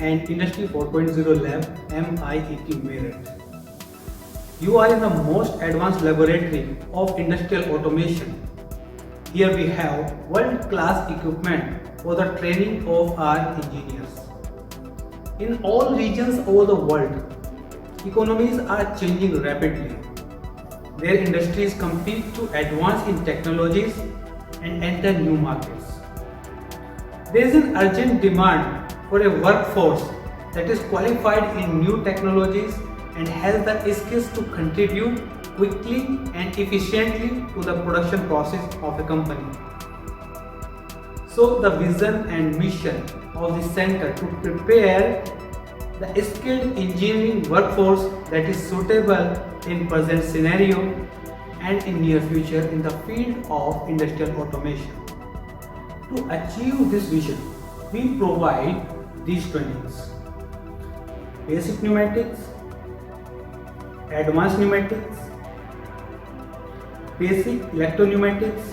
and Industry 4.0 Lab MIET Meerut. You are in the most advanced laboratory of industrial automation. Here we have world-class equipment for the training of our engineers. In all regions over the world, economies are changing rapidly. Their industries compete to advance in technologies and enter new markets. There is an urgent demand for a workforce that is qualified in new technologies and has the skills to contribute quickly and efficiently to the production process of a company. So the vision and mission of the center to prepare the skilled engineering workforce that is suitable in present scenario and in near future in the field of industrial automation. To achieve this vision, we provide these trainings: basic pneumatics, advanced pneumatics, basic electro-pneumatics,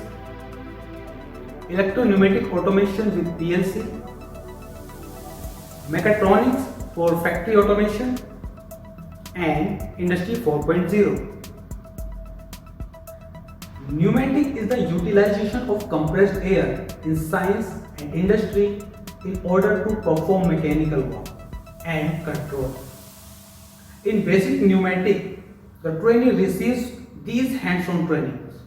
electro-pneumatic automation with PLC, mechatronics for factory automation, and Industry 4.0. Pneumatic is the utilization of compressed air in science and industry in order to perform mechanical work and control. In basic pneumatic, the trainee receives these hands-on trainings: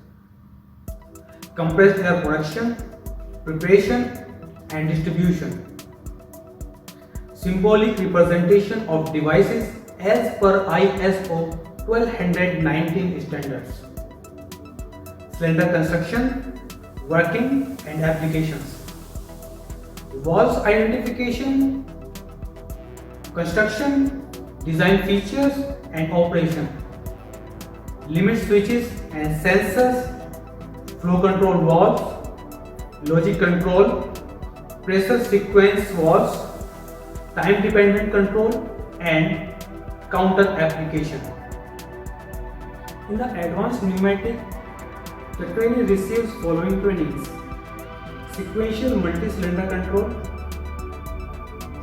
compressed air production, preparation and distribution, symbolic representation of devices as per ISO 1219 standards, cylinder construction, working and applications, valves identification, construction, design features and operation, limit switches and sensors, flow control valves, logic control, pressure sequence valves, time dependent control and counter application. In the advanced pneumatic, the trainee receives following trainings: sequential multi-cylinder control,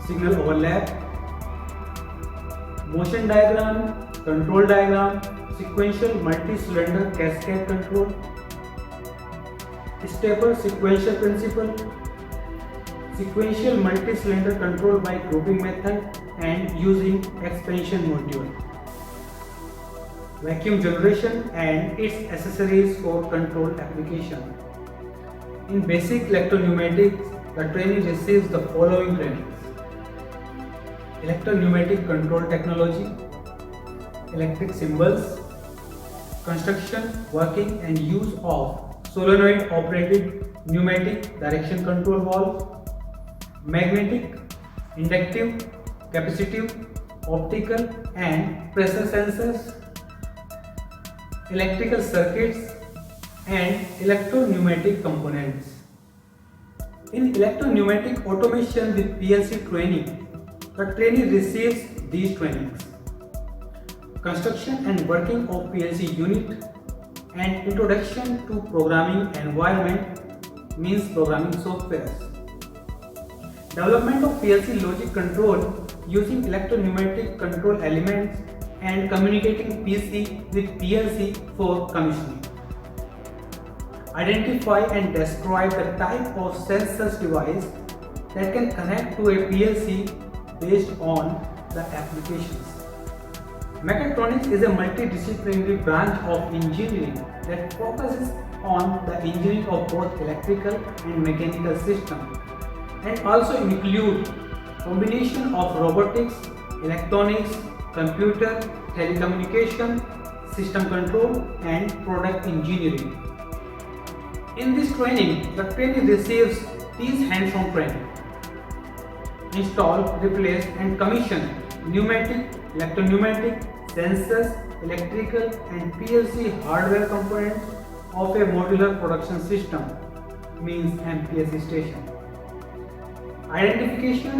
signal overlap, motion diagram, control diagram, sequential multi-cylinder cascade control, stepper sequential principle, sequential multi-cylinder control by grouping method and using expansion module, vacuum generation and its accessories for control application. In basic electro-pneumatics, the trainee receives the following trainings: electro-pneumatic control technology, electric symbols, construction, working and use of solenoid operated pneumatic direction control valve, magnetic, inductive, capacitive, optical and pressure sensors, electrical circuits and electro-pneumatic components. In electro-pneumatic automation with PLC training, the trainee receives these trainings: construction and working of PLC unit and introduction to programming environment, means programming softwares, development of PLC logic control using electro-pneumatic control elements and communicating PC with PLC for commissioning. Identify and describe the type of sensors device that can connect to a PLC based on the applications. Mechatronics is a multidisciplinary branch of engineering that focuses on the engineering of both electrical and mechanical systems and also include combination of robotics, electronics, computer, telecommunication, system control and product engineering. In this training, the trainee receives these hands-on training: install, replace and commission pneumatic, electro-pneumatic, sensors, electrical and PLC hardware components of a modular production system, means MPS station. Identification,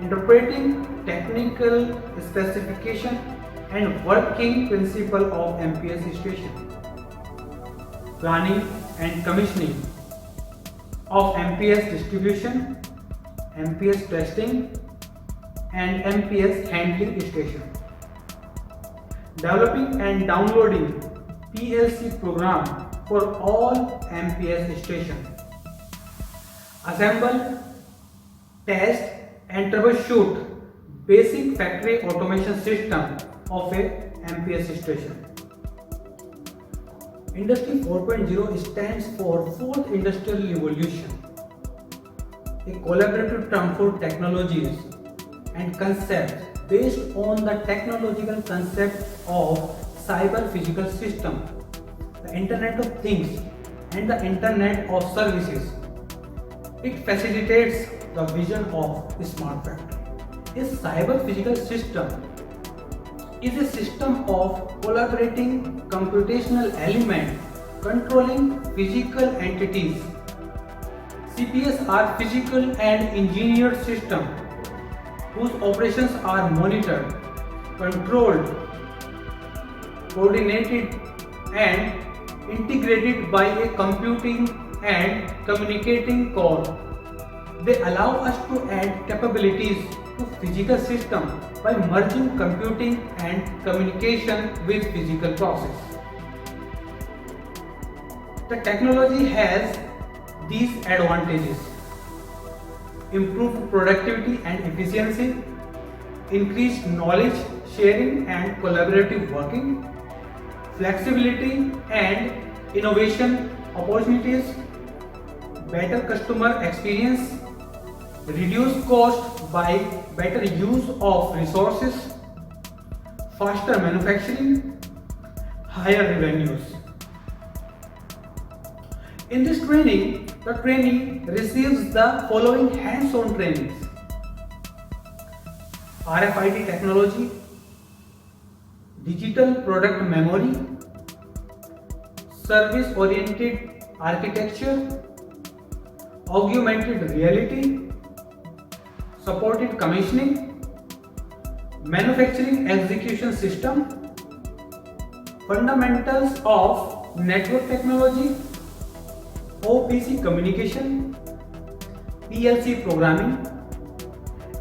interpreting technical specification and working principle of MPS station. Planning and commissioning of MPS distribution, MPS testing, and MPS handling station. Developing and downloading PLC program for all MPS stations. Assemble, test and troubleshoot basic factory automation system of a MPS station. Industry 4.0 stands for Fourth Industrial Revolution, a collaborative term for technologies and concepts based on the technological concept of cyber physical system, the Internet of Things and the Internet of Services. It facilitates the vision of a smart factory. A cyber physical system is a system of collaborating computational elements controlling physical entities. CPS are physical and engineered systems whose operations are monitored, controlled, coordinated and integrated by a computing and communicating core. They allow us to add capabilities to physical system by merging computing and communication with physical process. The technology has these advantages: improved productivity and efficiency, increased knowledge sharing and collaborative working, flexibility and innovation opportunities, better customer experience, reduced cost by better use of resources, faster manufacturing, higher revenues. In this training, the trainee receives the following hands-on trainings: RFID technology, digital product memory, service-oriented architecture, augmented reality, supported commissioning, manufacturing execution system, fundamentals of network technology, OPC communication, PLC programming,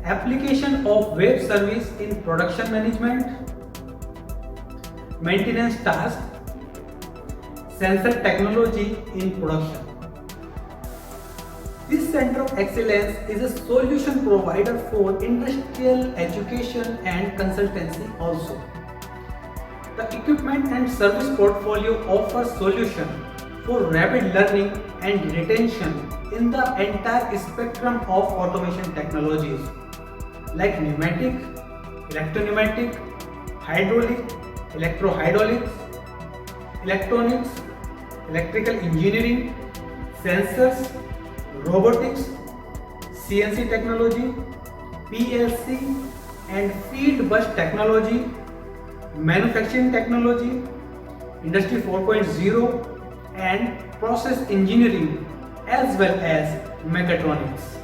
application of web service in production management, maintenance task, sensor technology in production. This Center of Excellence is a solution provider for industrial education and consultancy also. The equipment and service portfolio offers solutions for rapid learning and retention in the entire spectrum of automation technologies like pneumatic, electro-pneumatic, hydraulic, electro-hydraulics, electronics, electrical engineering, sensors, robotics, CNC technology, PLC and field bus technology, manufacturing technology, Industry 4.0 and process engineering as well as mechatronics.